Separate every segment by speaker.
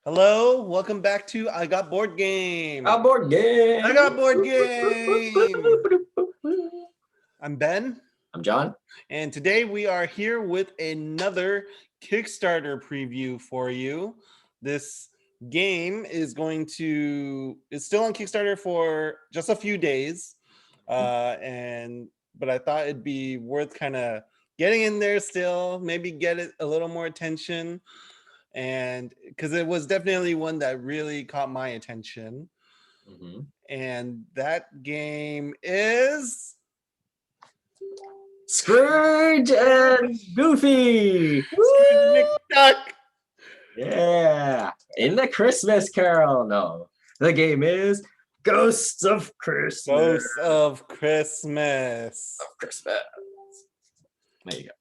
Speaker 1: Hello, welcome back to I Got Board Game.
Speaker 2: A board game.
Speaker 1: I got board game. I'm Ben,
Speaker 2: I'm John.
Speaker 1: and today we are here with another Kickstarter preview for you. This game is it's still on Kickstarter for just a few days. But I thought it'd be worth kind of getting in there still, maybe get it a little more attention. And because it was definitely one that really caught my attention. And that game is
Speaker 2: Scrooge and Goofy.
Speaker 1: Scrooge McDuck.
Speaker 2: Yeah. In the Christmas Carol. No. The game is Ghosts of Christmas.
Speaker 1: Ghosts of Christmas.
Speaker 2: Christmas. There you go.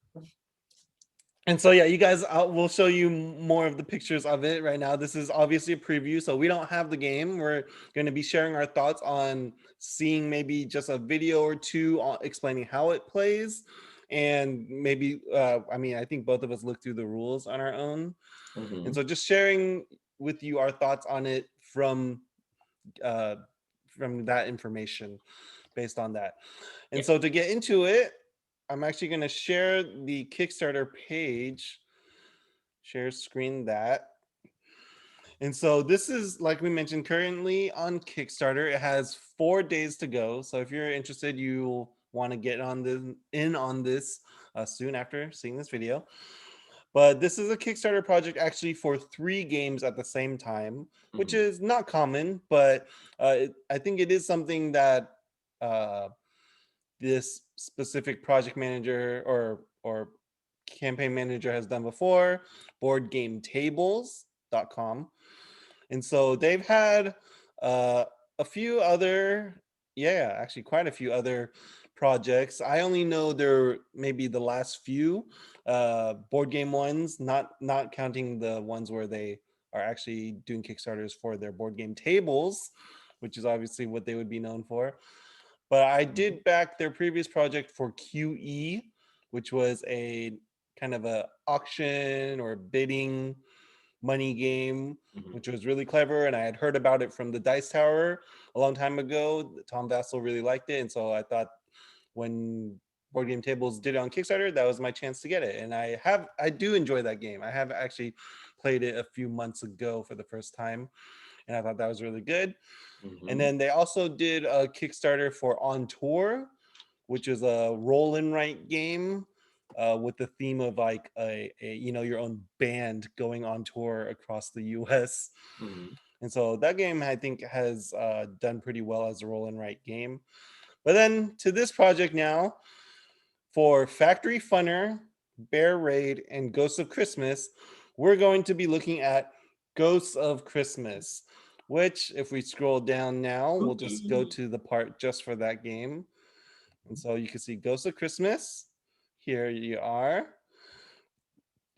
Speaker 1: And so, yeah, you guys, we'll show you more of the pictures of it right now. This is obviously a preview, so we don't have the game. We're going to be sharing our thoughts on seeing maybe just a video or two explaining how it plays. And maybe, I think both of us looked through the rules on our own. And so just sharing with you our thoughts on it from that information based on that. And so to get into it, I'm actually going to share the Kickstarter page, share screen that. And so this is, like we mentioned, currently on Kickstarter. It has 4 days to go. So if you're interested, you'll want to get on this soon after seeing this video. But this is a Kickstarter project actually for 3 games at the same time, which is not common, but I think it is something that this specific project manager or campaign manager has done before, boardgametables.com. And so they've had a few other, actually quite a few other projects. I only know they're maybe the last few board game ones, not counting the ones where they are actually doing Kickstarters for their board game tables, which is obviously what they would be known for. But I did back their previous project for QE, which was a kind of a auction or bidding money game, which was really clever. And I had heard about it from the Dice Tower a long time ago. Tom Vassell really liked it. And so I thought when Board Game Tables did it on Kickstarter, that was my chance to get it. And I do enjoy that game. I have actually played it a few months ago for the first time, and I thought that was really good. And then they also did a Kickstarter for On Tour, which is a roll and write game with the theme of like a your own band going on tour across the US. And so that game I think has done pretty well as a roll and write game. But then to this project now, for Factory Funner, Bear Raid, and Ghosts of Christmas, we're going to be looking at Ghosts of Christmas, which if we scroll down now, we'll just go to the part just for that game. And so you can see Ghosts of Christmas. Here you are.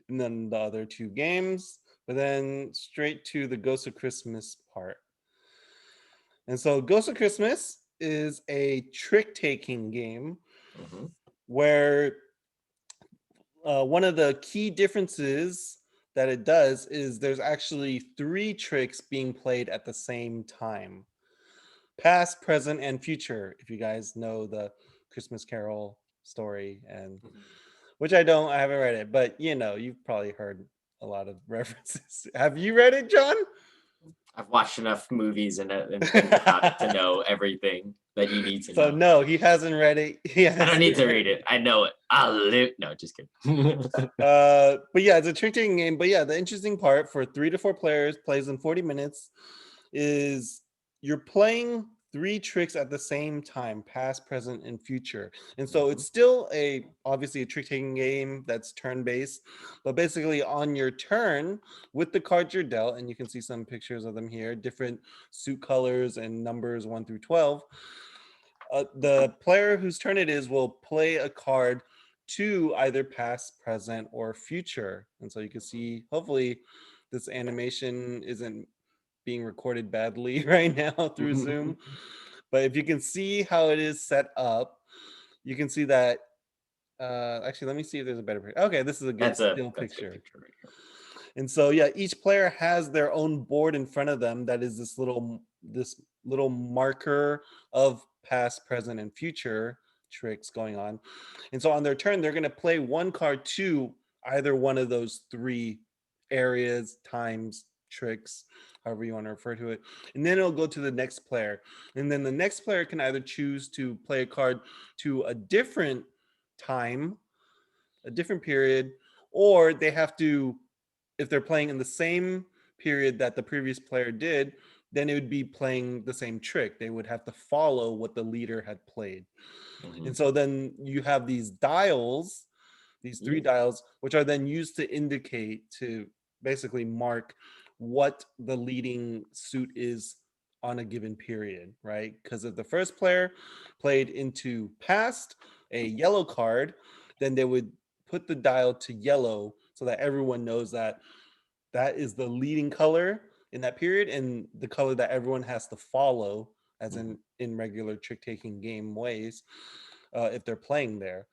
Speaker 1: And then the other 2 games, but then straight to the Ghosts of Christmas part. And so Ghosts of Christmas is a trick-taking game where one of the key differences that it does is there's actually 3 tricks being played at the same time. Past, present, and future, if you guys know the Christmas Carol story, and which I haven't read it, but you've probably heard a lot of references. Have you read it, John?
Speaker 2: I've watched enough movies and about it to know everything that you need to know.
Speaker 1: So no, he hasn't read it.
Speaker 2: I don't need to read it. I know it. I'll live. No, just kidding.
Speaker 1: But yeah, it's a trick-taking game. But yeah, the interesting part for 3 to 4 players, plays in 40 minutes, is you're playing 3 tricks at the same time, past, present, and future. And so it's still obviously a trick-taking game that's turn-based, but basically on your turn with the cards you're dealt, and you can see some pictures of them here, different suit colors and numbers 1 through 12. The player whose turn it is will play a card to either past, present, or future. And so you can see, hopefully this animation isn't being recorded badly right now through Zoom. But if you can see how it is set up, you can see that actually, let me see if there's a better picture. Okay, this is a good still picture.
Speaker 2: Right here.
Speaker 1: And so yeah, each player has their own board in front of them that is this little marker of past, present, and future tricks going on. And so on their turn, they're going to play one card to either one of those three areas, times, tricks, however you want to refer to it. And then it'll go to the next player. And then the next player can either choose to play a card to a different time, a different period, or they have to, if they're playing in the same period that the previous player did, then it would be playing the same trick. They would have to follow what the leader had played.
Speaker 2: Mhm.
Speaker 1: And so then you have these dials, these three
Speaker 2: Yeah.
Speaker 1: dials, which are then used to indicate, to basically mark what the leading suit is on a given period, right? Because if the first player played into past a yellow card, then they would put the dial to yellow so that everyone knows that that is the leading color in that period and the color that everyone has to follow, as
Speaker 2: Mhm.
Speaker 1: in regular trick taking game ways, if they're playing there.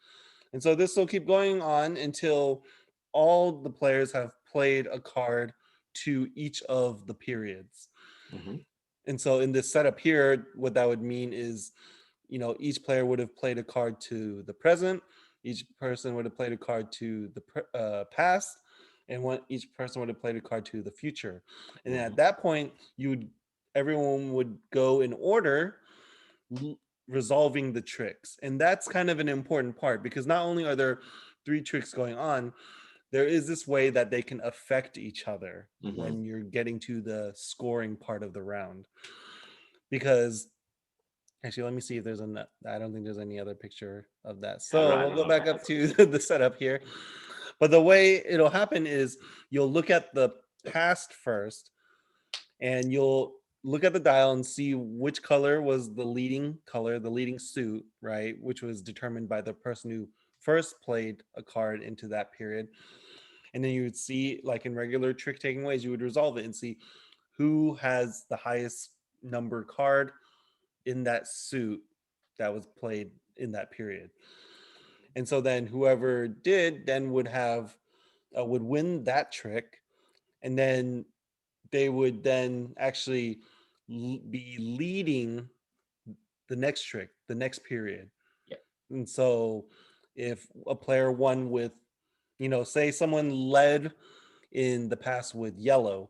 Speaker 1: And so this will keep going on until all the players have played a card to each of the periods.
Speaker 2: Mhm.
Speaker 1: And so in this setup here, what that would mean is, each player would have played a card to the present, each person would have played a card to the past, and each person would have played a card to the future. And then at
Speaker 2: Mhm.
Speaker 1: that point, everyone would go in order, resolving the tricks. And that's kind of an important part, because not only are there three tricks going on, there is this way that they can affect each other
Speaker 2: Mhm.
Speaker 1: when you're getting to the scoring part of the round. Because actually, let me see if there's I don't think there's any other picture of that.
Speaker 2: I don't,
Speaker 1: So
Speaker 2: I
Speaker 1: we'll
Speaker 2: don't
Speaker 1: go
Speaker 2: know if
Speaker 1: back
Speaker 2: I have
Speaker 1: up
Speaker 2: one.
Speaker 1: to the setup here. But the way it'll happen is you'll look at the past first, and you'll look at the dial and see which color was the leading color, the leading suit, right? Which was determined by the person who first played a card into that period. And then you would see, like in regular trick taking ways, you would resolve it and see who has the highest number card in that suit that was played in that period. And so then whoever did then would win that trick, and then they would then actually be leading the next trick, the next period.
Speaker 2: Yeah.
Speaker 1: And so if a player won with, say someone led in the past with yellow,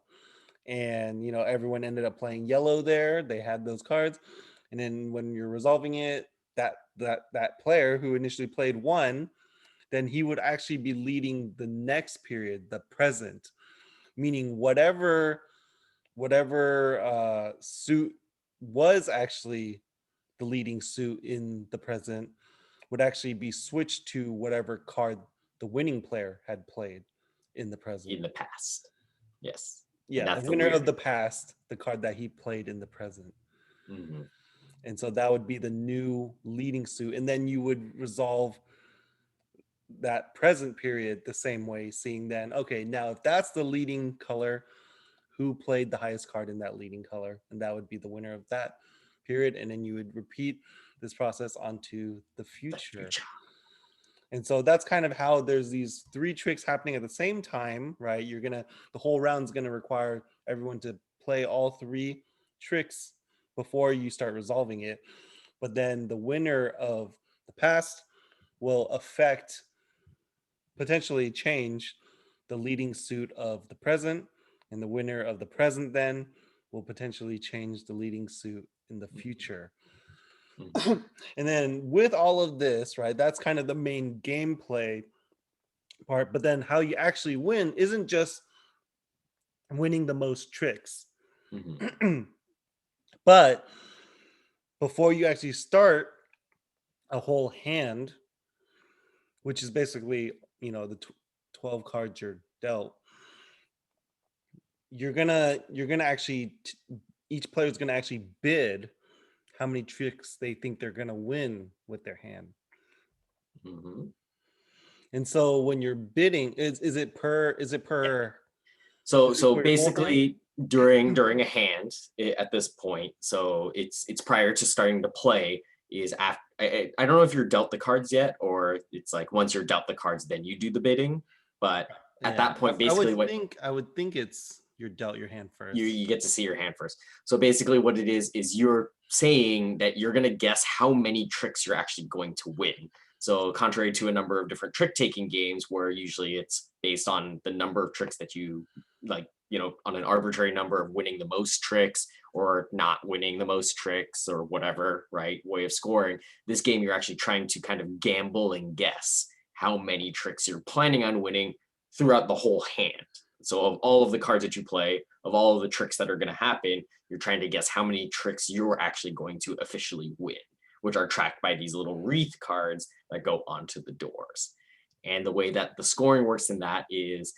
Speaker 1: and everyone ended up playing yellow there, they had those cards, and then when you're resolving it, that player who initially played won, then he would actually be leading the next period, the present, meaning whatever suit was actually the leading suit in the present would actually be switched to whatever card the winning player had played in the present.
Speaker 2: In the past. Yes. And
Speaker 1: Yeah, the
Speaker 2: that's the
Speaker 1: winner of
Speaker 2: weird.
Speaker 1: the past, the card that he played in the present.
Speaker 2: Mhm.
Speaker 1: And so that would be the new leading suit. And then you would resolve that present period the same way, seeing then, okay, now if that's the leading color, who played the highest card in that leading color? And that would be the winner of that period. And then you would repeat this process onto the
Speaker 2: The
Speaker 1: future.
Speaker 2: future.
Speaker 1: And so that's kind of how there's these three tricks happening at the same time, right? The whole round's gonna require everyone to play all three tricks before you start resolving it. But then the winner of the past will affect, potentially change, the leading suit of the present, and the winner of the present then will potentially change the leading suit in the future.
Speaker 2: Mhm.
Speaker 1: And then with all of this, right, that's kind of the main gameplay part. But then how you actually win isn't just winning the most tricks,
Speaker 2: Mhm.
Speaker 1: but before you actually start a whole hand, which is basically, the 12 cards you're dealt, you're gonna actually each player is gonna actually bid how many tricks they think they're gonna win with their hand.
Speaker 2: Mhm.
Speaker 1: And so when you're bidding,
Speaker 2: Yeah.
Speaker 1: is it per
Speaker 2: So
Speaker 1: for your whole hand?
Speaker 2: basically during a hand at this point, so it's prior to starting to play is after I don't know if you're dealt the cards yet or it's like once you're dealt the cards then you do the bidding, but At
Speaker 1: Yeah,
Speaker 2: that point,
Speaker 1: I would
Speaker 2: basically what
Speaker 1: think it's you're dealt your hand
Speaker 2: you
Speaker 1: first.
Speaker 2: you get to see your hand first. So basically what it is you're saying that you're going to guess how many tricks you're actually going to win. So contrary to a number of different trick taking games where usually it's based on the number of tricks that you like, on an arbitrary number of winning the most tricks or not winning the most tricks or whatever, right? Way of scoring. This game you're actually trying to kind of gamble and guess how many tricks you're planning on winning throughout the whole hand. So of all of the cards that you play, of all of the tricks that are going to happen, you're trying to guess how many tricks you're actually going to officially win, which are tracked by these little wreath cards that go onto the doors. And the way that the scoring works in that is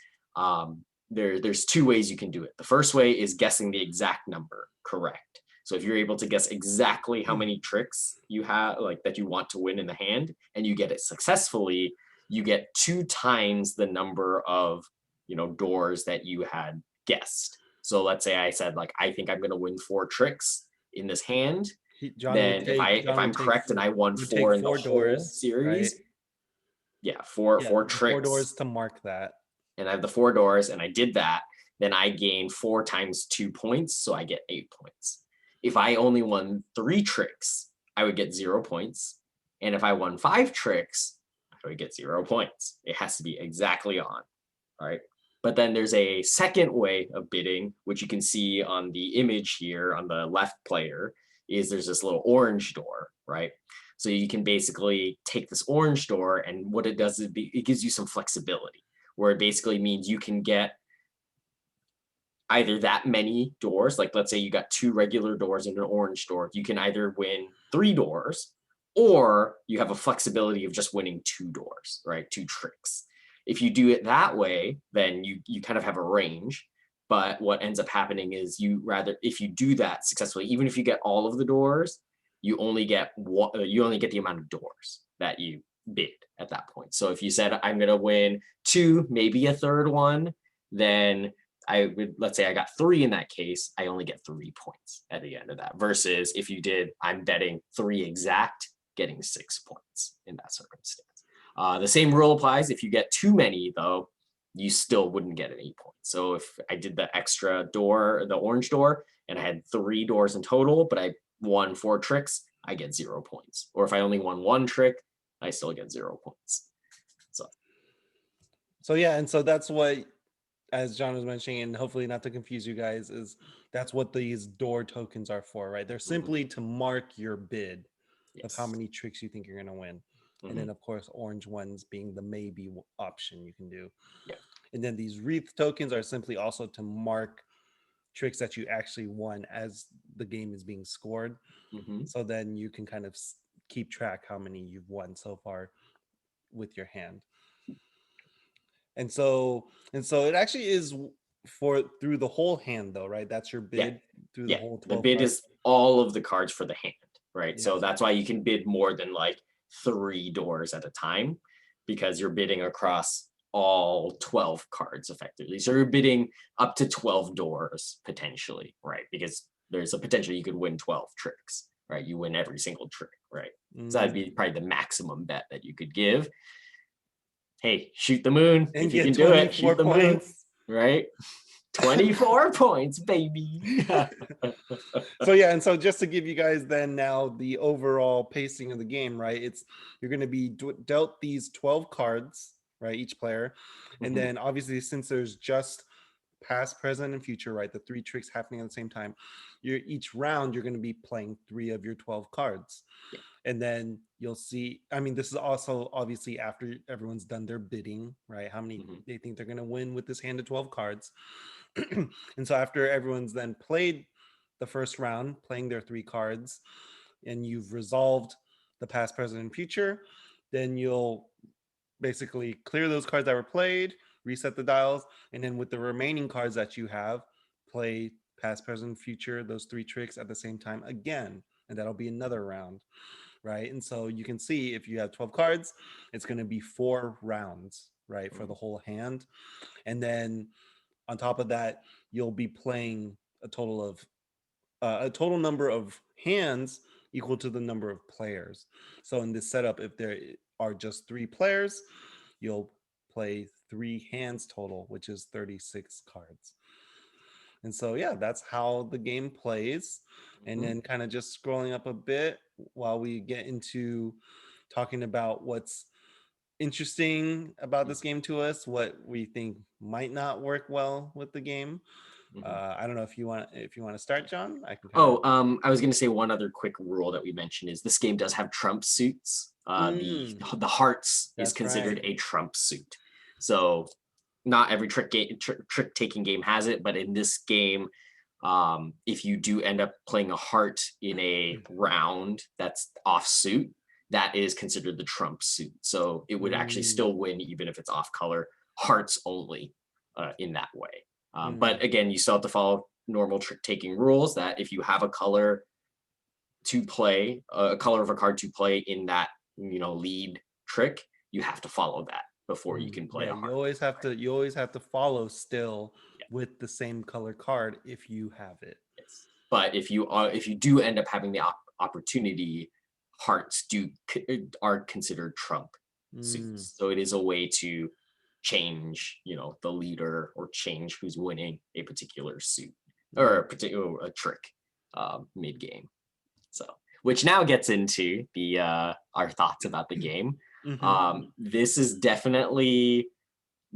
Speaker 2: there's two ways you can do it. The first way is guessing the exact number correct. So if you're able to guess exactly how many tricks you have, like that you want to win in the hand, and you get it successfully, you get 2 times the number of doors that you had guessed. So let's say I said like I think I'm going to win 4 tricks in this hand. Then if I'm correct and I won
Speaker 1: would take
Speaker 2: 4 in the
Speaker 1: four
Speaker 2: whole
Speaker 1: doors, right?
Speaker 2: series, yeah, four
Speaker 1: The four
Speaker 2: tricks,
Speaker 1: doors to mark that.
Speaker 2: and I have the 4 doors, and I did that, then I gain 4 times 2 points, so I get 8 points. If I only won 3 tricks, I would get 0 points, and if I won 5 tricks, I would get 0 points. It has to be exactly on. All right. But then there's a second way of bidding, which you can see on the image here on the left player, is there's this little orange door, right? So you can basically take this orange door, and what it does is it gives you some flexibility, where it basically means you can get either that many doors, like let's say you got 2 regular doors in an orange door, you can either win 3 doors, or you have a flexibility of just winning 2 doors, right? 2 tricks. If you do it that way, then you kind of have a range. But what ends up happening is if you do that successfully, even if you get all of the doors, you only get the amount of doors that you bid at that point. So if you said I'm gonna win 2, maybe a third one, then let's say I got 3 in that case, I only get 3 points at the end of that. Versus if you did, I'm betting 3 exact, getting 6 points in that circumstance. The same rule applies if you get too many, though, you still wouldn't get any points. So if I did the extra door, the orange door, and I had 3 doors in total, but I won 4 tricks, I get 0 points. Or if I only won 1 trick, I still get 0 points.
Speaker 1: So yeah, and so that's what, as John was mentioning, and hopefully not to confuse you guys, is that's what these door tokens are for, right? They're simply to mark your bid of how
Speaker 2: Yes.
Speaker 1: many tricks you think you're going to win. And then, of course, orange ones being the maybe option you can do.
Speaker 2: Yeah.
Speaker 1: And then these wreath tokens are simply also to mark tricks that you actually won as the game is being scored. So then you can kind of keep track how many you've won so far with your hand. And so it actually is for through the whole hand though, right? That's your
Speaker 2: Yeah.
Speaker 1: bid through the
Speaker 2: Yeah.
Speaker 1: whole
Speaker 2: The
Speaker 1: 12
Speaker 2: bid
Speaker 1: cards.
Speaker 2: is all of the cards for the hand, right?
Speaker 1: Yeah.
Speaker 2: So that's why you can bid more than like 3 doors at a time, because you're bidding across all 12 cards effectively. So you're bidding up to 12 doors potentially, right? Because there's a potential you could win 12 tricks, right? You win every single trick, right? So that'd be probably the maximum bet that you could give. Hey, shoot the moon.
Speaker 1: And
Speaker 2: If you
Speaker 1: get
Speaker 2: can do it,
Speaker 1: 24
Speaker 2: shoot the moon,
Speaker 1: points.
Speaker 2: right? 24 points, baby.
Speaker 1: So yeah, and so just to give you guys then now the overall pacing of the game, right? You're going to be dealt these 12 cards, right? Each player. And then obviously since there's just past, present, and future, right? The 3 tricks happening at the same time. Each round you're going to be playing 3 of your 12 cards.
Speaker 2: Yeah.
Speaker 1: And then you'll see, I mean, this is also obviously after everyone's done their bidding, right? How many they think they're going to win with this hand of 12 cards. And so after everyone's then played the first round, playing their 3 cards, and you've resolved the past, present, and future, then you'll basically clear those cards that were played, reset the dials, and then with the remaining cards that you have, play past, present, future, those 3 tricks at the same time again. And that'll be another round, right? And so you can see if you have 12 cards, it's going to be 4 rounds, right, for the whole hand. And then on top of that, you'll be playing a total number of hands equal to the number of players. So in this setup, if there are just 3 players, you'll play 3 hands total, which is 36 cards. And so, yeah, that's how the game plays. And
Speaker 2: Mhm.
Speaker 1: then kind of just scrolling up a bit while we get into talking about what's interesting about
Speaker 2: Mhm.
Speaker 1: this game to us, what we think might not work well with the game.
Speaker 2: Mhm.
Speaker 1: I don't know if you want to start, John. I can kind of.
Speaker 2: Oh, I was going to say one other quick rule that we mentioned is this game does have trump suits.
Speaker 1: Mm,
Speaker 2: The hearts is
Speaker 1: that's right.
Speaker 2: considered a trump suit. So not every trick taking game has it, but in this game, if you do end up playing a heart in a round that's off suit, that is considered the trump suit. So it would actually
Speaker 1: Mm,
Speaker 2: still win even if it's off color, hearts only in that way. But
Speaker 1: mm,
Speaker 2: again, you still have to follow normal trick taking rules that if you have a color to play, a color of a card to play in that, lead trick, you have to follow that before you can play
Speaker 1: yeah,
Speaker 2: a
Speaker 1: you
Speaker 2: heart.
Speaker 1: always have to. You always have to follow still
Speaker 2: Yeah.
Speaker 1: with the same color card if you have it.
Speaker 2: Yes. But if you do end up having the opportunity, hearts are considered trump
Speaker 1: Mm,
Speaker 2: suits. So it is a way to change, the leader or change who's winning a particular suit or
Speaker 1: mm,
Speaker 2: a trick mid game. So which now gets into the our thoughts about the game.
Speaker 1: mm-hmm.
Speaker 2: This is definitely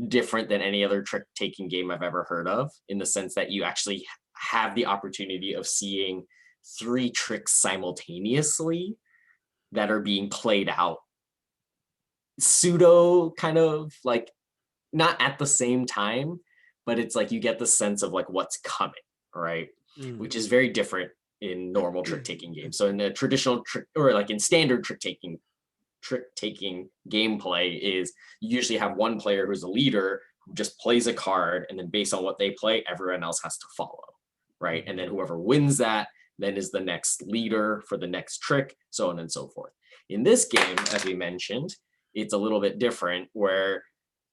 Speaker 2: different than any other trick taking game I've ever heard of, in the sense that you actually have the opportunity of seeing three tricks simultaneously that are being played out pseudo kind of like not at the same time, but it's like you get the sense of like what's coming, right?
Speaker 1: Mm.
Speaker 2: Which is very different in normal trick taking games. So in the traditional trick or like in standard trick taking gameplay is you usually have one player who's a leader who just plays a card, and then based on what they play everyone else has to follow, right? And then whoever wins that then is the next leader for the next trick, so on and so forth. In this game, as we mentioned, it's a little bit different where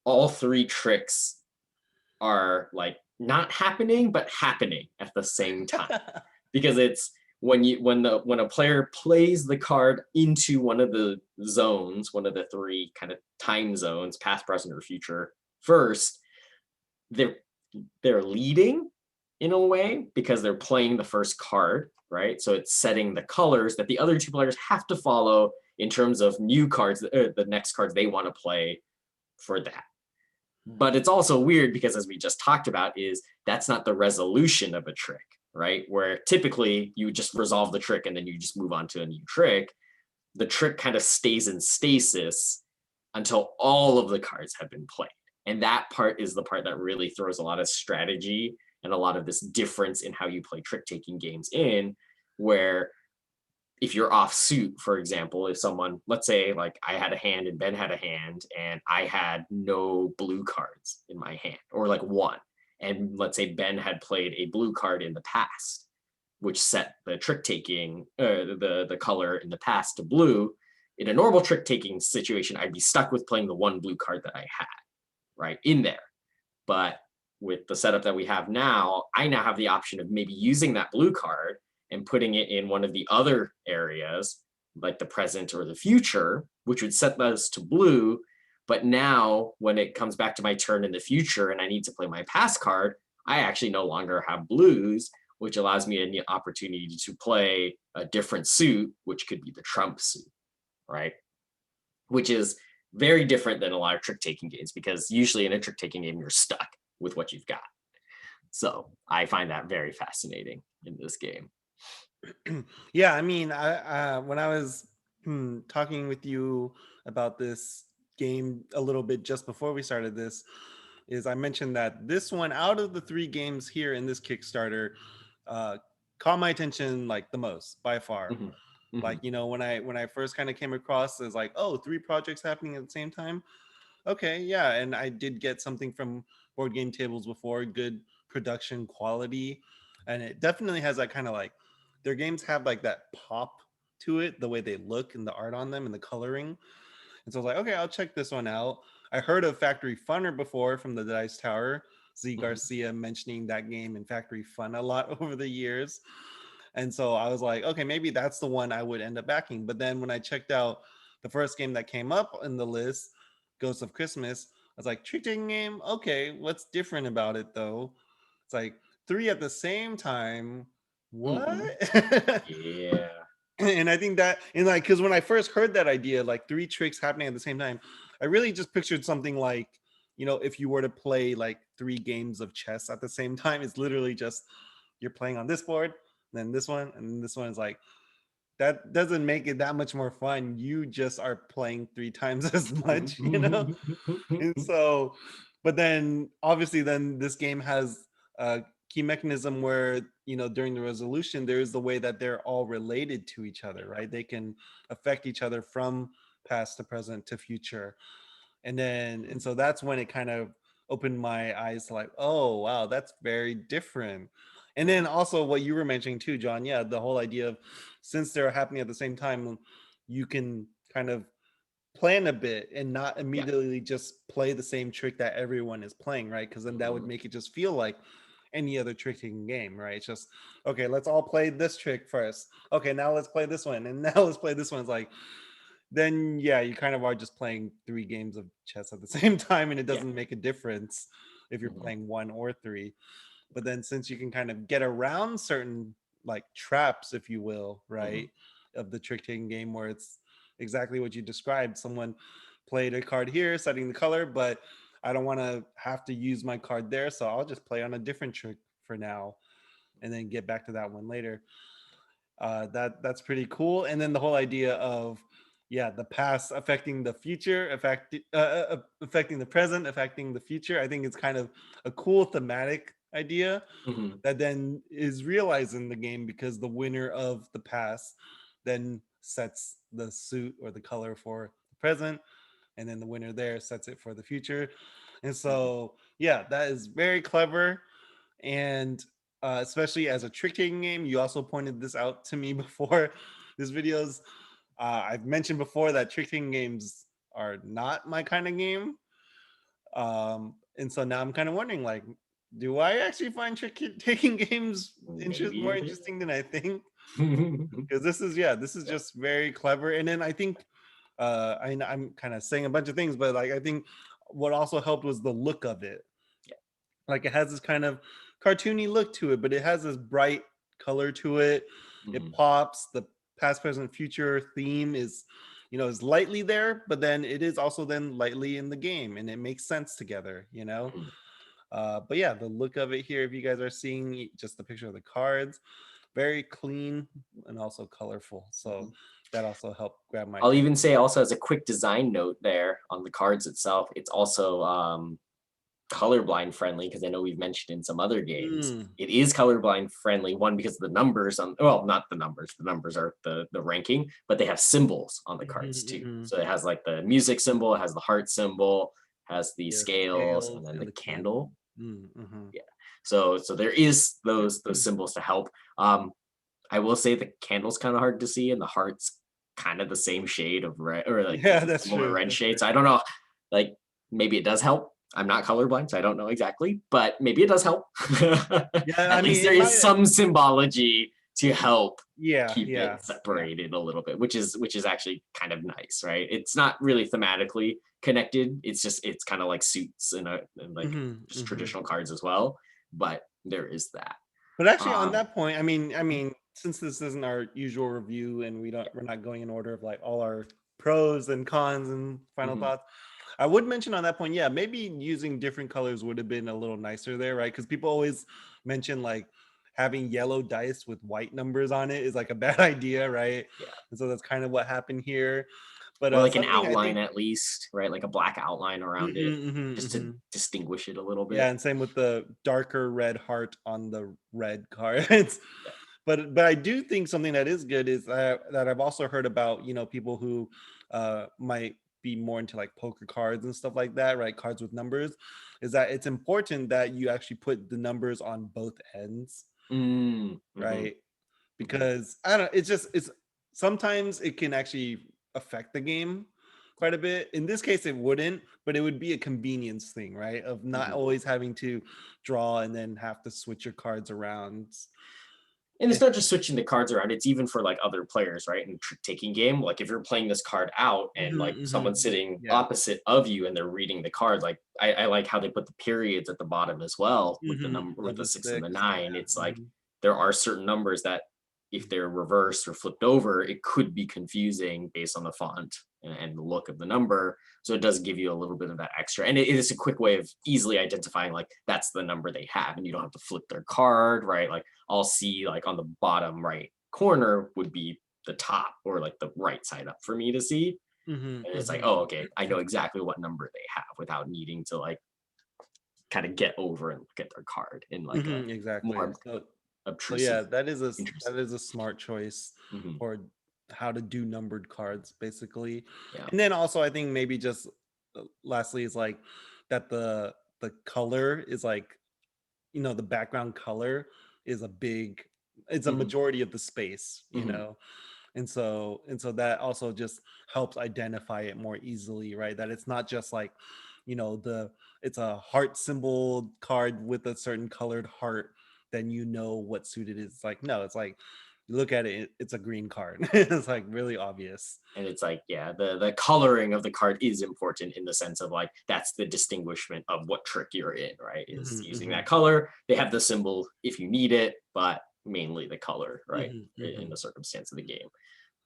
Speaker 2: all three tricks are like not happening but happening at the same time, because it's when a player plays the card into one of the zones, one of the three kind of time zones, past, present, or future, first, they're they're leading in a way because they're playing the first card, right? So it's setting the colors that the other two players have to follow in terms of new cards, the next cards they want to play for that. But it's also weird because, as we just talked about, is that's not the resolution of a trick, right? Where typically you would just resolve the trick and then you just move on to a new trick. The trick kind of stays in stasis until all of the cards have been played. And that part is the part that really throws a lot of strategy and a lot of this difference in how you play trick taking games in, where if you're off suit, for example, if someone, let's say like I had a hand and Ben had a hand and I had no blue cards in my hand, or like one, and let's say Ben had played a blue card in the past, which set the trick taking, the color in the past to blue. In a normal trick taking situation, I'd be stuck with playing the one blue card that I had, right, in there. But with the setup that we have now, I now have the option of maybe using that blue card and putting it in one of the other areas, like the present or the future, which would set those to blue. But now, when it comes back to my turn in the future and I need to play my pass card, I actually no longer have blues, which allows me an opportunity to play a different suit, which could be the trump suit, right? Which is very different than a lot of trick taking games, because usually in a trick taking game, you're stuck with what you've got. So I find that very fascinating in this game.
Speaker 1: Yeah, I mean, when I was talking with you about this game a little bit just before we started this, is I mentioned that this one out of the 3 games here in this Kickstarter uh, caught my attention like the most by far.
Speaker 2: Mhm. Mhm.
Speaker 1: Like, when I first kind of came across as like, oh, 3 projects happening at the same time. Okay, yeah, and I did get something from Board Game Tables before, good production quality, and it definitely has that kind of like their games have like that pop to it, the way they look and the art on them and the coloring. And so I was like, okay, I'll check this one out. I heard of Factory Funner before from the Dice Tower. Z
Speaker 2: Mhm.
Speaker 1: Garcia mentioning that game in Factory Fun a lot over the years. And so I was like, okay, maybe that's the one I would end up backing. But then when I checked out the first game that came up in the list, Ghost of Christmas, I was like, trick-taking game, okay, what's different about it though? It's like three at the same time. What?
Speaker 2: Hmm. Yeah.
Speaker 1: And I think that, and like, because when I first heard that idea, like three tricks happening at the same time, I really just pictured something like, if you were to play like three games of chess at the same time, it's literally just you're playing on this board, then this one, and this one is like, that doesn't make it that much more fun. You just are playing three times as much. And so, but then obviously, then this game has a key mechanism where, during the resolution, there's the way that they're all related to each other, right? They can affect each other from past to present to future. And so that's when it kind of opened my eyes to like, oh wow, that's very different. And then also what you were mentioning too, John, yeah, the whole idea of, since they're happening at the same time, you can kind of plan a bit and not
Speaker 2: Yeah.
Speaker 1: immediately just play the same trick that everyone is playing, right? Because then that would
Speaker 2: Mhm.
Speaker 1: make it just feel like any other tricking game, right? It's just, okay, let's all play this trick first. Okay, now let's play this one, and now let's play this one. It's like, then yeah, you kind of are just playing three games of chess at the same time, and it
Speaker 2: Yeah.
Speaker 1: doesn't make a difference if you're
Speaker 2: Mhm.
Speaker 1: playing one or three. But then, since you can kind of get around certain like traps, if you will,
Speaker 2: Mhm.
Speaker 1: right, of the trick taking game, where it's exactly what you described, someone played a card here setting the color, but I don't want to have to use my card there, so I'll just play on a different trick for now and then get back to that one later. That's pretty cool. And then the whole idea of, yeah, the past affecting the future, affecting the present, affecting the future. I think it's kind of a cool thematic idea
Speaker 2: Mhm.
Speaker 1: that then is realized in the game, because the winner of the past then sets the suit or the color for the present, and then the winner there sets it for the future. And
Speaker 2: Mhm.
Speaker 1: so, yeah, that is very clever. And especially as a trick taking game, you also pointed this out to me before this videos. I've mentioned before that trick taking games are not my kind of game. And so now I'm kind of wondering, like, do I actually find trick taking games
Speaker 2: Maybe
Speaker 1: more
Speaker 2: it is.
Speaker 1: interesting than I think? Because this is, yeah, this is
Speaker 2: Yeah.
Speaker 1: just very clever. And then I think, I'm kind of saying a bunch of things, but like I think what also helped was the look of it.
Speaker 2: Yeah.
Speaker 1: Like, it has this kind of cartoony look to it, but it has this bright color to it. It
Speaker 2: Mhm.
Speaker 1: pops. The past, present, future theme is lightly there, but then it is also then lightly in the game, and it makes sense together.
Speaker 2: Mhm.
Speaker 1: But yeah, the look of it here, if you guys are seeing just the picture of the cards, very clean and also colorful. So
Speaker 2: Mhm.
Speaker 1: that also helped grab my
Speaker 2: I'll
Speaker 1: attention.
Speaker 2: even say also as a quick design note there on the cards itself, it's also colorblind friendly because I know we've mentioned in some other games.
Speaker 1: Mm,
Speaker 2: It is colorblind friendly, one because of the numbers on, well, not the numbers are the ranking, but they have symbols on the
Speaker 1: mhm,
Speaker 2: cards too.
Speaker 1: mhm.
Speaker 2: So it has like the music symbol, it has the heart symbol, has the
Speaker 1: Yeah,
Speaker 2: scales, and
Speaker 1: scales
Speaker 2: then
Speaker 1: and
Speaker 2: the
Speaker 1: the can.
Speaker 2: candle.
Speaker 1: Mhm.
Speaker 2: Yeah. So there is those symbols to help. I will say the candle's kind of hard to see, and the heart's kind of the same shade of red, or like
Speaker 1: Yeah,
Speaker 2: it's a
Speaker 1: that's
Speaker 2: similar
Speaker 1: true.
Speaker 2: red
Speaker 1: That's
Speaker 2: shade.
Speaker 1: true.
Speaker 2: So I don't know, like maybe it does help. I'm not colorblind, so I don't know exactly, but maybe it does help.
Speaker 1: Yeah, I
Speaker 2: At least
Speaker 1: mean,
Speaker 2: there
Speaker 1: it
Speaker 2: is
Speaker 1: might.
Speaker 2: some symbology to help
Speaker 1: Yeah,
Speaker 2: keep
Speaker 1: yeah,
Speaker 2: it
Speaker 1: yeah.
Speaker 2: separated a little bit, which is actually kind of nice, right? It's not really thematically connected. It's kind of like suits and like
Speaker 1: Mhm,
Speaker 2: just
Speaker 1: mhm.
Speaker 2: traditional cards as well, but there is that.
Speaker 1: But actually, on
Speaker 2: Um,
Speaker 1: that point, I mean, I
Speaker 2: mhm,
Speaker 1: mean, since this isn't our usual review, and we're not going in order of like all our pros and cons and final
Speaker 2: mhm,
Speaker 1: thoughts, I would mention on that point, yeah, maybe using different colors would have been a little nicer there, right? Because people always mention like having yellow dice with white numbers on it is like a bad idea, right?
Speaker 2: yeah.
Speaker 1: And so that's kind of what happened here. But
Speaker 2: Or like an
Speaker 1: something I
Speaker 2: outline
Speaker 1: think.
Speaker 2: at least, right? Like a black outline around it,
Speaker 1: Mhm, mhm,
Speaker 2: just to
Speaker 1: mhm.
Speaker 2: distinguish it a little
Speaker 1: Yeah,
Speaker 2: bit.
Speaker 1: and same with the darker red heart on the red cards.
Speaker 2: Yeah.
Speaker 1: But I do think something that is good is that I've also heard about, people who might be more into like poker cards and stuff like that, right? Cards with numbers, is that it's important that you actually put the numbers on both ends,
Speaker 2: Mm, mhm,
Speaker 1: right?
Speaker 2: mhm,
Speaker 1: Because I don't, it's sometimes it can actually affect the game quite a bit. In this case, it wouldn't, but it would be a convenience thing, right? Of not
Speaker 2: mhm.
Speaker 1: always having to draw and then have to switch your cards around.
Speaker 2: And it's not just switching the cards around, it's even for like other players, right? In trick taking game, like if you're playing this card out and
Speaker 1: Mhm,
Speaker 2: like
Speaker 1: mhm.
Speaker 2: someone's sitting
Speaker 1: Yeah.
Speaker 2: opposite of you and they're reading the card, like I like how they put the periods at the bottom as well with the
Speaker 1: Mhm.
Speaker 2: number with
Speaker 1: Of
Speaker 2: the
Speaker 1: the
Speaker 2: 6 and the
Speaker 1: 6.
Speaker 2: 9.
Speaker 1: Yeah.
Speaker 2: It's like
Speaker 1: Mhm.
Speaker 2: there are certain numbers that if they're reversed or flipped over, it could be confusing based on the font and the look of the number. So it does give you a little bit of that extra. And it is a quick way of easily identifying like that's the number they have. And you don't have to flip their card, right? Like I'll see like on the bottom right corner would be the top or like the right side up for me to see.
Speaker 1: Mhm,
Speaker 2: And it's like,
Speaker 1: mhm.
Speaker 2: oh, okay, I know exactly what number they have without needing to like kind of get over and look at their card in like a
Speaker 1: Mhm, exactly.
Speaker 2: more
Speaker 1: So yeah,
Speaker 2: obtrusive,
Speaker 1: that
Speaker 2: interesting.
Speaker 1: is a smart choice
Speaker 2: Hmm.
Speaker 1: for how to do numbered cards, basically.
Speaker 2: Yeah.
Speaker 1: And then also, I think maybe just lastly is like that the color is like, the background color is a big, it's a
Speaker 2: Hmm.
Speaker 1: majority of the space,
Speaker 2: Hmm.
Speaker 1: and so that also just helps identify it more easily, right? That it's not just like, the it's a heart symbol card with a certain colored heart, then what suit it is. It's like, no, it's like you look at it, it's a green card. It's like really obvious.
Speaker 2: And it's like, yeah, the coloring of the card is important in the sense of like that's the distinguishment of what trick you're in, right? Is
Speaker 1: Hmm,
Speaker 2: using
Speaker 1: hmm,
Speaker 2: that color. They have the symbol if you need it, but mainly the color, right?
Speaker 1: hmm,
Speaker 2: In
Speaker 1: hmm.
Speaker 2: the circumstance of the game.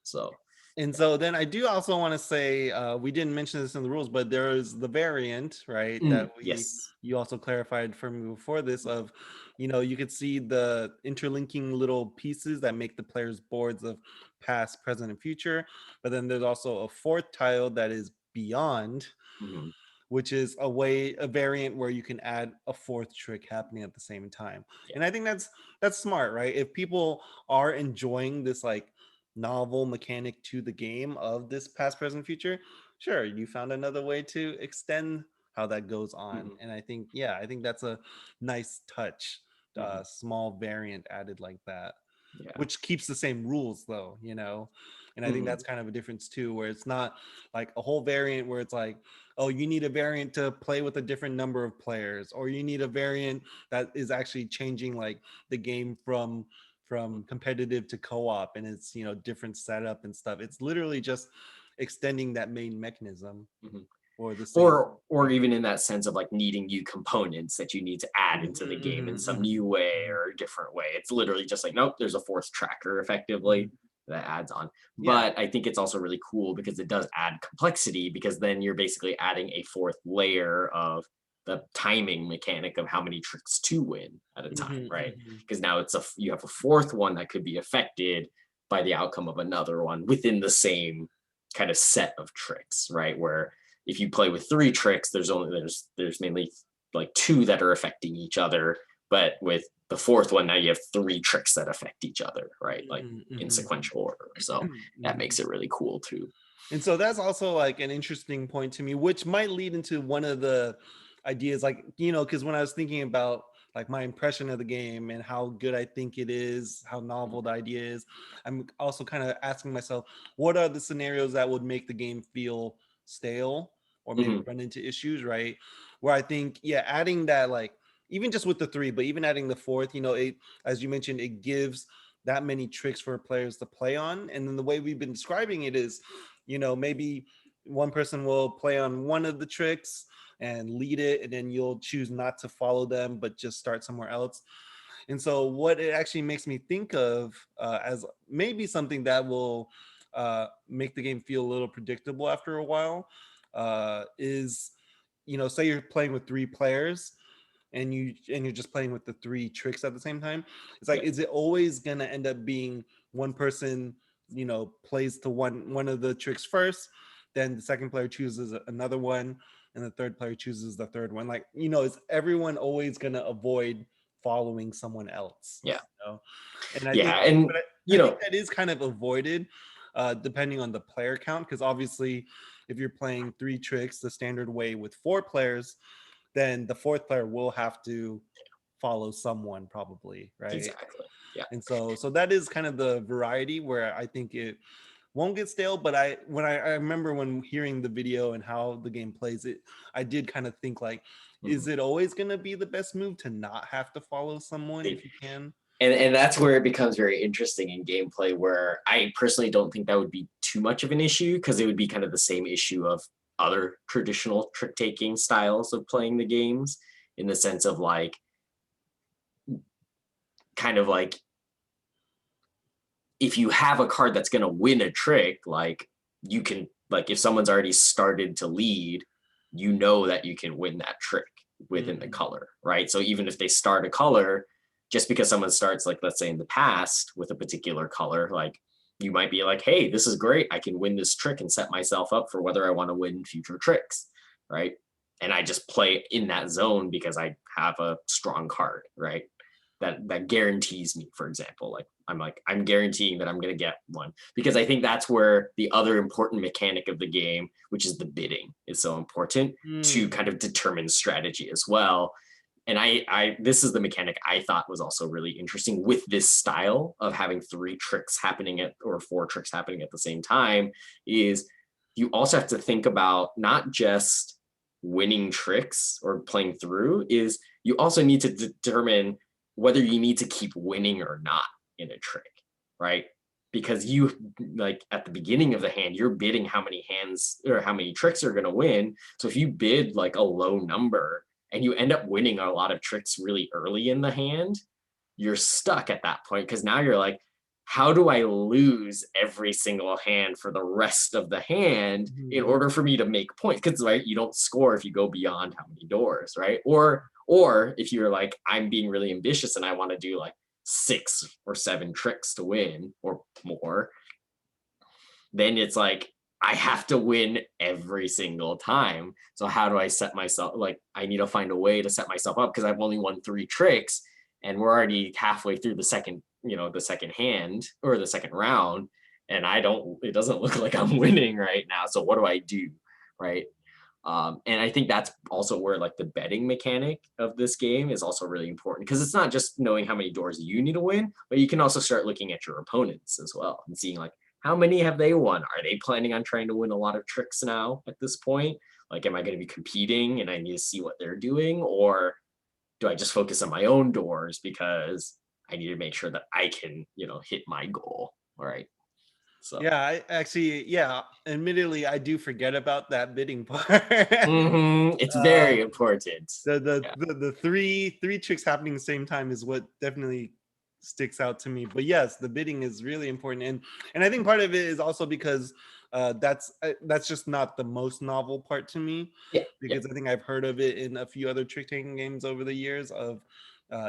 Speaker 2: So
Speaker 1: And so then I do also want to say, we didn't mention this in the rules, but there is the variant, right? That
Speaker 2: yes.
Speaker 1: you also clarified for me before this of, you could see the interlinking little pieces that make the player's boards of past, present, and future. But then there's also a fourth tile that is beyond,
Speaker 2: Hmm.
Speaker 1: which is a variant where you can add a fourth trick happening at the same time.
Speaker 2: Yeah.
Speaker 1: And I think that's smart, right? If people are enjoying this like novel mechanic to the game of this past, present, future, sure, you found another way to extend how that goes on.
Speaker 2: Hmm.
Speaker 1: And I think that's a nice touch,
Speaker 2: Hmm.
Speaker 1: small variant added like that,
Speaker 2: Yeah.
Speaker 1: which keeps the same rules though, and I think
Speaker 2: Hmm.
Speaker 1: that's kind of a difference too, where it's not like a whole variant where it's like, oh, you need a variant to play with a different number of players, or you need a variant that is actually changing like the game from competitive to co-op, and it's different setup and stuff. It's literally just extending that main mechanism
Speaker 2: Hmm.
Speaker 1: or the same.
Speaker 2: or even in that sense of like needing new components that you need to add
Speaker 1: Mhm,
Speaker 2: into the game in
Speaker 1: mhm,
Speaker 2: some
Speaker 1: mhm,
Speaker 2: new way
Speaker 1: mhm,
Speaker 2: or a different way. It's literally just like, nope, there's a fourth tracker effectively
Speaker 1: mhm.
Speaker 2: that adds on.
Speaker 1: Yeah.
Speaker 2: But I think it's also really cool because it does add complexity because then you're basically adding a fourth layer of the timing mechanic of how many tricks to win at a time,
Speaker 1: Mhm,
Speaker 2: right?
Speaker 1: mhm.
Speaker 2: Because now you have a fourth one that could be affected by the outcome of another one within the same kind of set of tricks, right? Where if you play with three tricks, there's mainly like two that are affecting each other. But with the fourth one, now you have three tricks that affect each other, right? Like
Speaker 1: Mhm,
Speaker 2: in
Speaker 1: mhm.
Speaker 2: sequential order. So that
Speaker 1: Mhm.
Speaker 2: makes it really cool too.
Speaker 1: And so that's also like an interesting point to me, which might lead into one of the ideas, like, because when I was thinking about like my impression of the game and how good I think it is, how novel the idea is, I'm also kind of asking myself, what are the scenarios that would make the game feel stale or maybe
Speaker 2: Mm-hmm.
Speaker 1: run into issues, right? Where I think, yeah, adding that, like, even just with the three, but even adding the fourth, as you mentioned, it gives that many tricks for players to play on. And then the way we've been describing it is, maybe one person will play on one of the tricks and lead it, and then you'll choose not to follow them but just start somewhere else. And so what it actually makes me think of, as maybe something that will make the game feel a little predictable after a while, is, say you're playing with three players and you're just playing with the three tricks at the same time. It's like,
Speaker 2: Yeah.
Speaker 1: is it always going to end up being one person plays to one of the tricks first, then the second player chooses another one, and the third player chooses the third one? Like, is everyone always going to avoid following someone else,
Speaker 2: Yeah.
Speaker 1: and I think
Speaker 2: Yeah. And,
Speaker 1: I think that is kind of avoided, depending on the player count, because obviously if you're playing three tricks the standard way with four players, then the fourth player will have to follow someone probably, right?
Speaker 2: exactly. Yeah.
Speaker 1: And so that is kind of the variety where I think it won't get stale. But I remember when hearing the video and how the game plays it, I did kind of think like,
Speaker 2: Mhm.
Speaker 1: is it always going to be the best move to not have to follow someone
Speaker 2: They
Speaker 1: if you can?
Speaker 2: And that's where it becomes very interesting in gameplay, where I personally don't think that would be too much of an issue, because it would be kind of the same issue of other traditional trick taking styles of playing the games, in the sense of like, kind of like, if you have a card that's going to win a trick, like, you can, like, if someone's already started to lead, you know that you can win that trick within the
Speaker 1: Mm,
Speaker 2: color, right? So even if they start a color, just because someone starts, like, let's say in the past with a particular color, like, you might be like, hey, this is great, I can win this trick and set myself up for whether I want to win future tricks, right? And I just play in that zone because I have a strong card, right? That guarantees me, for example, like I'm guaranteeing that I'm going to get one, because I think that's where the other important mechanic of the game, which is the bidding, is so important to
Speaker 1: mm,
Speaker 2: kind of determine strategy as well. And I this is the mechanic I thought was also really interesting with this style of having three tricks happening at, or four tricks happening at the same time, is you also have to think about not just winning tricks or playing through, is you also need to determine whether you need to keep winning or not in a trick, right? Because you, like, at the beginning of the hand, you're bidding how many hands or how many tricks are going to win. So if you bid like a low number and you end up winning a lot of tricks really early in the hand, you're stuck at that point, because now you're like, how do I lose every single hand for the rest of the hand in
Speaker 1: mhm.
Speaker 2: order for me to make points? Because, right, you don't score if you go beyond how many doors, right? Or if you're like, I'm being really ambitious and I want to do like 6 or 7 tricks to win or more, then it's like, I have to win every single time. So how do I set myself, like, I need to find a way to set myself up, because I've only won 3 tricks and we're already halfway through the second, the second hand or the second round, and it doesn't look like I'm winning right now. So what do I do? Right. And I think that's also where, like, the betting mechanic of this game is also really important, because it's not just knowing how many doors you need to win, but you can also start looking at your opponents as well and seeing, like, how many have they won? Are they planning on trying to win a lot of tricks now at this point? Like, am I going to be competing and I need to see what they're doing? Or do I just focus on my own doors because I need to make sure that I can, hit my goal? All right. So,
Speaker 1: Yeah, I actually, yeah, admittedly, I do forget about that bidding part.
Speaker 2: it's
Speaker 1: uh,
Speaker 2: very important. Yeah.
Speaker 1: the three tricks happening at the same time is what definitely sticks out to me. But yes, the bidding is really important, and I think part of it is also because that's just not the most novel part to me,
Speaker 2: Yeah. Yeah.
Speaker 1: because I think I've heard of it in a few other trick taking games over the years of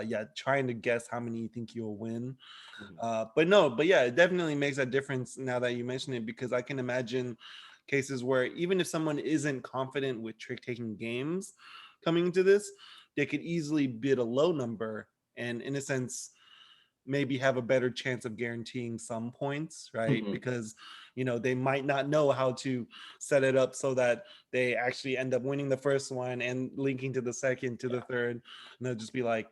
Speaker 1: yeah, trying to guess how many you think you'll win.
Speaker 2: Mhm.
Speaker 1: But no, but yeah, it definitely makes a difference now that you mention it, because I can imagine cases where even if someone isn't confident with trick taking games coming into this, they could easily bid a low number and, in a sense, maybe have a better chance of guaranteeing some points, right?
Speaker 2: Mhm.
Speaker 1: Because they might not know how to set it up so that they actually end up winning the first one and linking to the second, to the
Speaker 2: Yeah.
Speaker 1: third, and they'll just be like,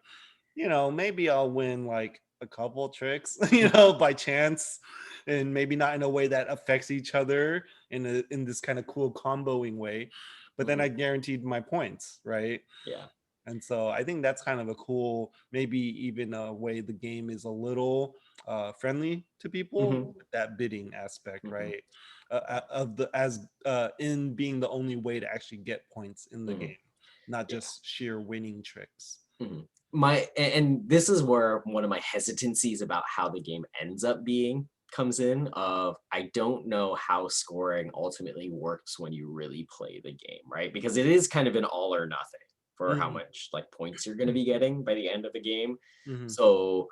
Speaker 1: maybe I'll win like a couple tricks,
Speaker 2: Mhm.
Speaker 1: by chance, and maybe not in a way that affects each other in this kind of cool comboing way. But then
Speaker 2: Mhm.
Speaker 1: I guaranteed my points, right?
Speaker 2: Yeah.
Speaker 1: And so I think that's kind of a cool, maybe even a way the game is a little friendly to people
Speaker 2: Mhm.
Speaker 1: with that bidding aspect,
Speaker 2: Mhm.
Speaker 1: right? Of the as in being the only way to actually get points in the
Speaker 2: Mhm.
Speaker 1: game, not
Speaker 2: Yeah.
Speaker 1: just sheer winning tricks.
Speaker 2: Mhm. And this is where one of my hesitancies about how the game ends up being comes in, of, I don't know how scoring ultimately works when you really play the game, right? Because it is kind of an all or nothing for how
Speaker 1: Mhm.
Speaker 2: much, like, points you're going to be getting by the end of the game.
Speaker 1: Mhm.
Speaker 2: So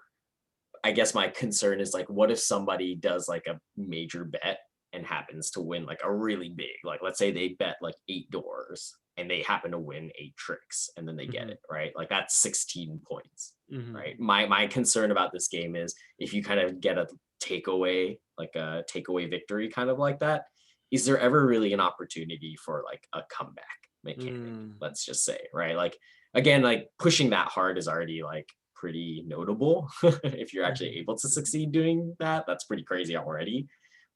Speaker 2: I guess my concern is, like, what if somebody does like a major bet and happens to win like a really big, like, let's say they bet like 8 doors and they happen to win 8 tricks and then they get
Speaker 1: Mhm.
Speaker 2: it, right? Like, that's 16 points,
Speaker 1: Mhm.
Speaker 2: right? My concern about this game is, if you kind of get a takeaway, like a takeaway victory kind of like that, is there ever really an opportunity for like a comeback mechanic?
Speaker 1: Mm.
Speaker 2: Let's just say, right? Like, again, like, pushing that hard is already like pretty notable. If you're actually
Speaker 1: Mhm.
Speaker 2: able to succeed doing that, that's pretty crazy already.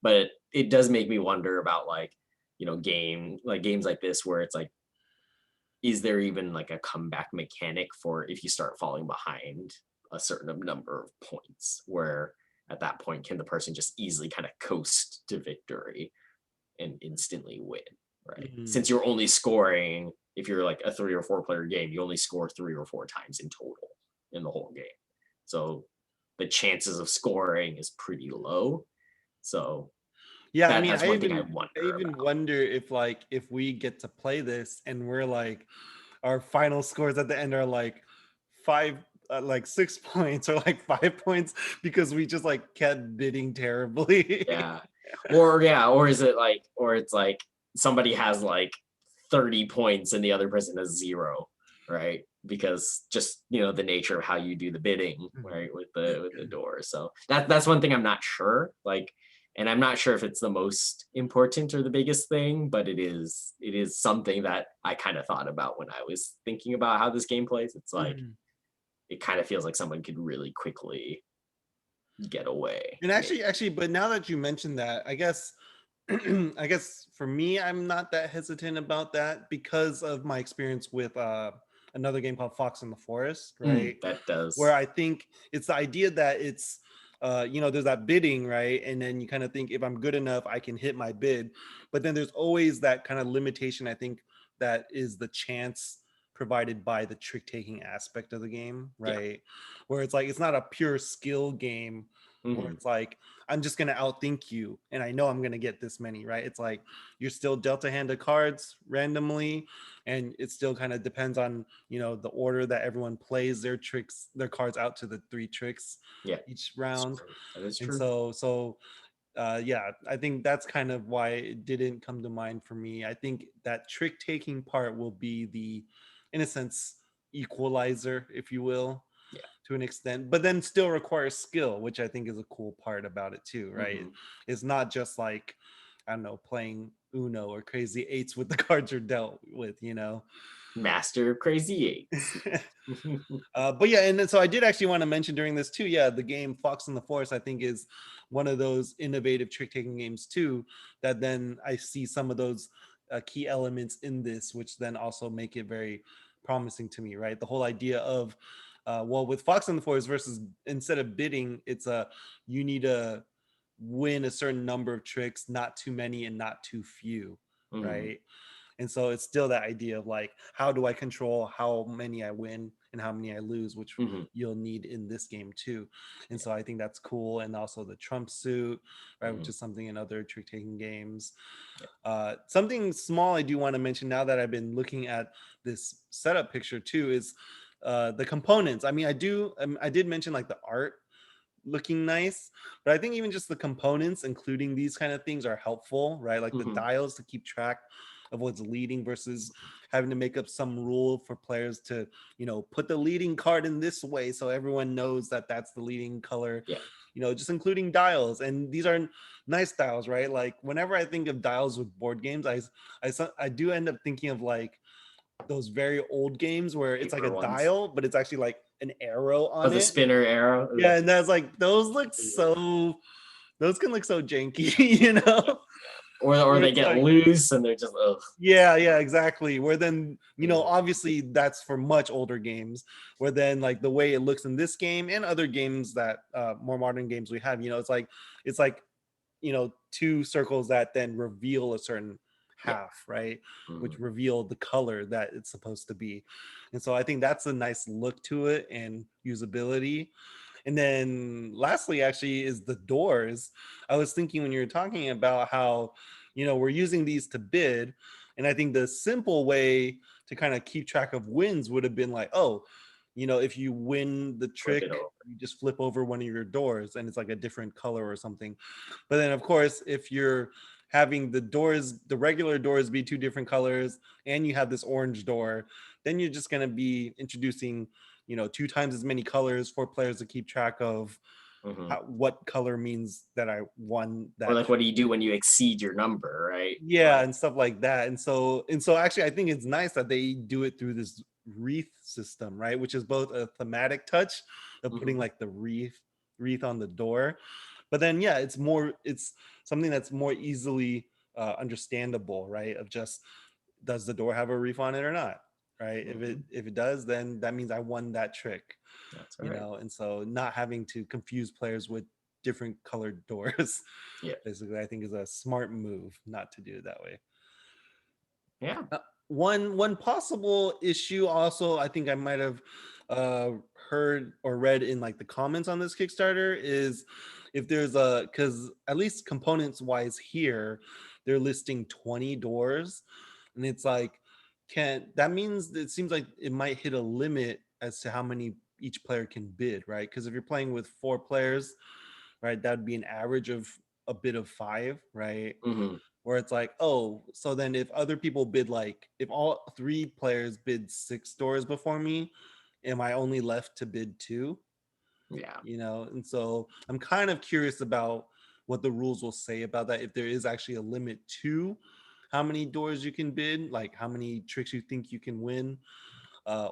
Speaker 2: But it does make me wonder about, like, games like this, where it's like, is there even like a comeback mechanic for if you start falling behind a certain number of points, where at that point can the person just easily kind of coast to victory and instantly win, right?
Speaker 1: Mhm.
Speaker 2: Since you're only scoring, if you're like a 3 or 4 player game, you only score 3 or 4 times in total in the whole game. So the chances of scoring is pretty low. So
Speaker 1: Yeah, I
Speaker 2: that
Speaker 1: mean,
Speaker 2: that's one thing I
Speaker 1: I
Speaker 2: wonder
Speaker 1: even
Speaker 2: about.
Speaker 1: wonder if like if we get to play this and we're like our final scores at the end are like 5 like 6 points or like 5 points because we just like kept bidding terribly.
Speaker 2: Yeah. Or yeah, or is it like, or it's like somebody has like 30 points and the other person has 0, right? Because just, the nature of how you do the bidding,
Speaker 1: Mhm.
Speaker 2: right, with the door. So that's one thing I'm not sure. Like, and I'm not sure if it's the most important or the biggest thing, but it is something that I kind of thought about when I was thinking about how this game plays. It's like
Speaker 1: Mhm.
Speaker 2: it kind of feels like someone could really quickly get away,
Speaker 1: And
Speaker 2: maybe.
Speaker 1: actually, but now that you mentioned that, I guess I guess for me, I'm not that hesitant about that because of my experience with another game called Fox in the Forest, right?
Speaker 2: That
Speaker 1: Where
Speaker 2: does.
Speaker 1: I think it's the idea that it's there's that bidding, right? And then you kind of think if I'm good enough, I can hit my bid. But then there's always that kind of limitation, I think, that is the chance provided by the trick taking aspect of the game,
Speaker 2: Yeah.
Speaker 1: right? Where it's like it's not a pure skill game where
Speaker 2: Mhm.
Speaker 1: it's like I'm just gonna outthink you and I know I'm gonna get this many, right? It's like you're still dealt a hand of cards randomly, and it still kind of depends on the order that everyone plays their cards out to the three tricks
Speaker 2: Yeah.
Speaker 1: each
Speaker 2: That's
Speaker 1: round.
Speaker 2: true. That is
Speaker 1: And
Speaker 2: true.
Speaker 1: yeah, I think that's kind of why it didn't come to mind for me. I think that trick taking part will be the, in a sense, equalizer, if you will,
Speaker 2: Yeah.
Speaker 1: to an extent, but then still requires skill, which I think is a cool part about it too, right?
Speaker 2: Mhm.
Speaker 1: It's not just like, I don't know, playing Uno or crazy eights with the cards you're dealt with.
Speaker 2: Master of Crazy Eights.
Speaker 1: But yeah, and then, so I did actually want to mention during this too. Yeah, the game Fox in the Forest, I think, is one of those innovative trick taking games too. That then I see some of those key elements in this, which then also make it very promising to me. Right, the whole idea of well, with Fox in the Forest versus instead of bidding, it's a you need to win a certain number of tricks, not too many and not too few.
Speaker 2: Mhm.
Speaker 1: Right, and so it's still that idea of like, how do I control how many I win and how many I lose, which
Speaker 2: Mhm.
Speaker 1: you'll need in this game too. And
Speaker 2: Yeah.
Speaker 1: so I think that's cool. And also the Trump suit, right, which
Speaker 2: Mhm.
Speaker 1: is something in other trick taking games.
Speaker 2: Yeah.
Speaker 1: Something small I do want to mention now that I've been looking at this setup picture too is the components. I mean, I did mention like the art looking nice, but I think even just the components including these kind of things are helpful, right? Like the
Speaker 2: Mhm.
Speaker 1: dials to keep track of what's leading versus having to make up some rule for players to put the leading card in this way so everyone knows that that's the leading color.
Speaker 2: Yeah.
Speaker 1: Just including dials, and these are nice dials, right? Like whenever I think of dials with board games, I do end up thinking of like those very old games where it's like a
Speaker 2: Paper ones.
Speaker 1: dial but it's actually like an arrow
Speaker 2: Oh,
Speaker 1: on
Speaker 2: the
Speaker 1: it.
Speaker 2: spinner arrow.
Speaker 1: Yeah, and that's like those can look so janky, you
Speaker 2: Yeah.
Speaker 1: know?
Speaker 2: Or
Speaker 1: Where
Speaker 2: they
Speaker 1: it's
Speaker 2: get
Speaker 1: like,
Speaker 2: loose and they're just ugh.
Speaker 1: yeah, yeah, exactly. Where then,
Speaker 2: Mhm.
Speaker 1: obviously that's for much older games. Where then like the way it looks in this game and other games that more modern games we have, it's like two circles that then reveal a certain
Speaker 2: Yeah.
Speaker 1: half, right? Which
Speaker 2: Mhm.
Speaker 1: reveal the color that it's supposed to be. And so I think that's a nice look to it and usability. And then lastly, actually, is the doors. I was thinking when you were talking about how, we're using these to bid. And I think the simple way to kind of keep track of wins would have been like, oh, if you win the
Speaker 2: Flip it
Speaker 1: trick,
Speaker 2: over.
Speaker 1: you just flip over one of your doors and it's like a different color or something. But then, of course, if you're having the regular doors be two different colors, and you have this orange door, then you're just going to be introducing two times as many colors for players to keep track of
Speaker 2: Mhm.
Speaker 1: what color means that I won
Speaker 2: Or
Speaker 1: that
Speaker 2: like, what do you do when you exceed your number, right?
Speaker 1: yeah,
Speaker 2: Like,
Speaker 1: and stuff like that. And so actually I think it's nice that they do it through this wreath system, right? Which is both a thematic touch of putting
Speaker 2: mhm.
Speaker 1: like the wreath on the door. But then yeah, it's something that's more easily understandable, right? Of just, does the door have a wreath on it or not? Right? If it
Speaker 2: Mhm.
Speaker 1: if it does, then that means I won that trick.
Speaker 2: That's all
Speaker 1: you
Speaker 2: right.
Speaker 1: know, and so not having to confuse players with different colored doors,
Speaker 2: Yeah.
Speaker 1: basically, I think is a smart move not to do it that way.
Speaker 2: Yeah.
Speaker 1: One possible issue also I think I might have uh heard or read in like the comments on this Kickstarter is if there's a, because at least components wise here they're listing 20 doors, and it's like, can that means it seems like it might hit a limit as to how many each player can bid, right? Because if you're playing with 4 players, right, that would be an average of a bid of 5, right?
Speaker 2: Hmm.
Speaker 1: Where it's like, oh, so then if other people bid, like if all 3 players bid 6 doors before me, am I only left to bid 2?
Speaker 2: Yeah.
Speaker 1: You know, and so I'm kind of curious about what the rules will say about that, if there is actually a limit to how many doors you can bid, like how many tricks you think you can win,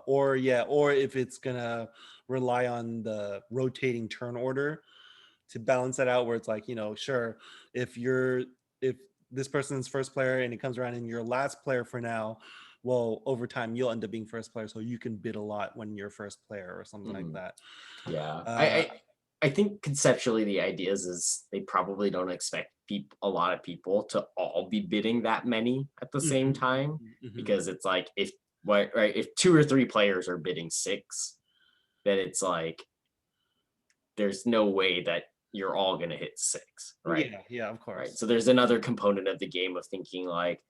Speaker 1: or yeah, or if it's gonna rely on the rotating turn order to balance that out, where it's like, you know, sure, if you're, if this person's first player and it comes around and you're last player for now, well, over time you'll end up being first player, so you can bid a lot when you're first player or something like
Speaker 2: Hmm.
Speaker 1: that.
Speaker 2: Yeah.
Speaker 1: uh
Speaker 2: I think conceptually the idea is they probably don't expect a lot of people to all be bidding that many at the same
Speaker 1: mhm,
Speaker 2: time,
Speaker 1: mhm.
Speaker 2: because it's like if what right if 2 or 3 players are bidding 6, then it's like there's no way that you're all gonna hit 6, right?
Speaker 1: Yeah, yeah, of
Speaker 2: Right.
Speaker 1: course.
Speaker 2: So there's another component of the game of thinking like,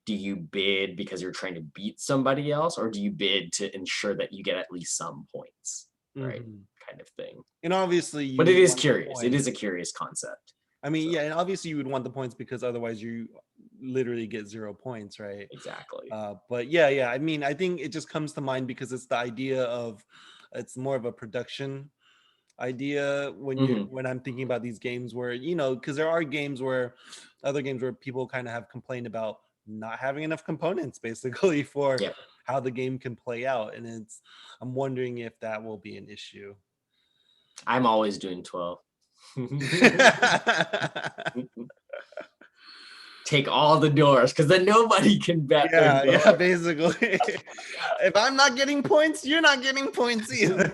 Speaker 2: do you bid because you're trying to beat somebody else, or do you bid to ensure that you get at least some points, right?
Speaker 1: Mhm.
Speaker 2: Kind of thing.
Speaker 1: And obviously you
Speaker 2: But it
Speaker 1: would
Speaker 2: is
Speaker 1: want the
Speaker 2: curious. It is a
Speaker 1: points.
Speaker 2: curious concept.
Speaker 1: I mean,
Speaker 2: So
Speaker 1: yeah, and obviously you would want the points because otherwise you literally get 0 points, right?
Speaker 2: exactly.
Speaker 1: But yeah, yeah, I mean, I think it just comes to mind because it's the idea of, it's more of a production idea when you,
Speaker 2: Hmm.
Speaker 1: when I'm thinking about these games where, you know, because there are games where, other games where people kind of have complained about not having enough components basically for
Speaker 2: Yep.
Speaker 1: how the game can play out, and it's, I'm wondering if that will be an issue.
Speaker 2: I'm always doing 12. Take all the doors because then nobody can bet their
Speaker 1: Yeah, yeah,
Speaker 2: door.
Speaker 1: basically. If I'm not getting points, you're not getting points either.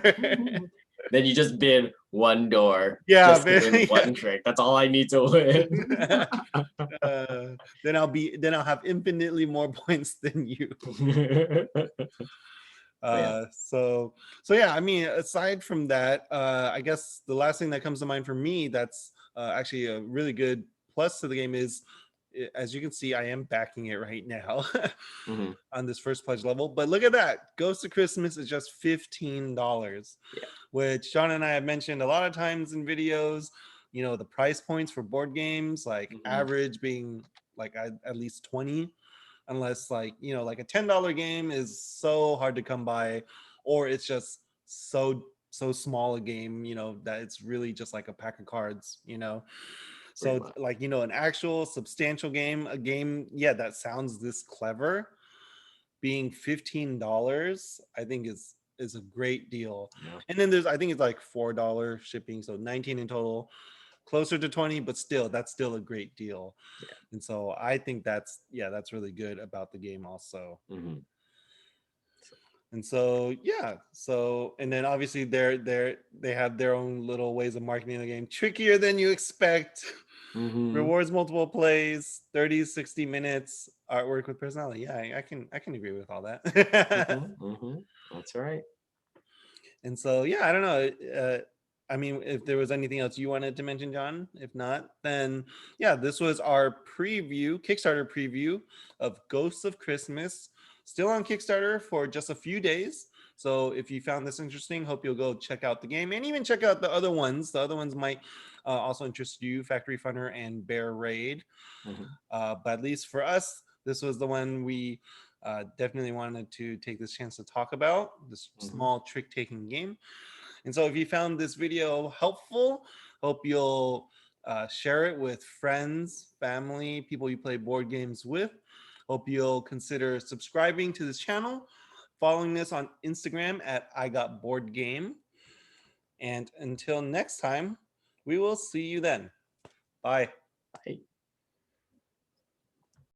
Speaker 2: Then you just bid one door
Speaker 1: Yeah,
Speaker 2: just to win
Speaker 1: yeah.
Speaker 2: one trick. That's all I need to win.
Speaker 1: Then I'll have infinitely more points than you.
Speaker 2: Yeah.
Speaker 1: So yeah, I mean, aside from that, I guess the last thing that comes to mind for me that's actually a really good plus to the game is, as you can see, I am backing it right now
Speaker 2: Hmm.
Speaker 1: on this first pledge level. But look at that, Ghost of Christmas is just $15,
Speaker 2: Yeah.
Speaker 1: which John and I have mentioned a lot of times in videos. You know, the price points for board games, like
Speaker 2: Hmm.
Speaker 1: average being like at least 20, unless like, you know, like a $10 game is so hard to come by, or it's just so small a game, you know, that it's really just like a pack of cards, you know.
Speaker 2: Pretty
Speaker 1: So
Speaker 2: much.
Speaker 1: like, you know, an actual substantial game, a game, yeah, that sounds this clever, being $15, I think is a great deal.
Speaker 2: Yeah.
Speaker 1: And then there's, I think it's like $4 shipping, so 19 in total, closer to 20, but still, that's still a great deal.
Speaker 2: Yeah.
Speaker 1: And so I think that's, yeah, that's really good about the game also.
Speaker 2: Hmm.
Speaker 1: And so yeah, so and then obviously they have their own little ways of marketing the game, trickier than you expect.
Speaker 2: Hmm.
Speaker 1: Rewards multiple plays, 30, 60 minutes, artwork with personality. Yeah, I can agree with all that.
Speaker 2: Hmm. Hmm. That's right.
Speaker 1: And so yeah, I don't know. I mean, if there was anything else you wanted to mention, John. If not, then yeah, this was our preview, Kickstarter preview of Ghosts of Christmas. Still on Kickstarter for just a few days. So if you found this interesting, hope you'll go check out the game and even check out the other ones. The other ones might also interest you, Factory Funner and Bear Raid.
Speaker 2: Hmm.
Speaker 1: But at least for us, this was the one we definitely wanted to take this chance to talk about, this
Speaker 2: Hmm.
Speaker 1: small trick taking game. And so if you found this video helpful, hope you'll share it with friends, family, people you play board games with. Hope you'll consider subscribing to this channel, following us on Instagram at I Got Board Game. And until next time, we will see you then. Bye.
Speaker 2: Right.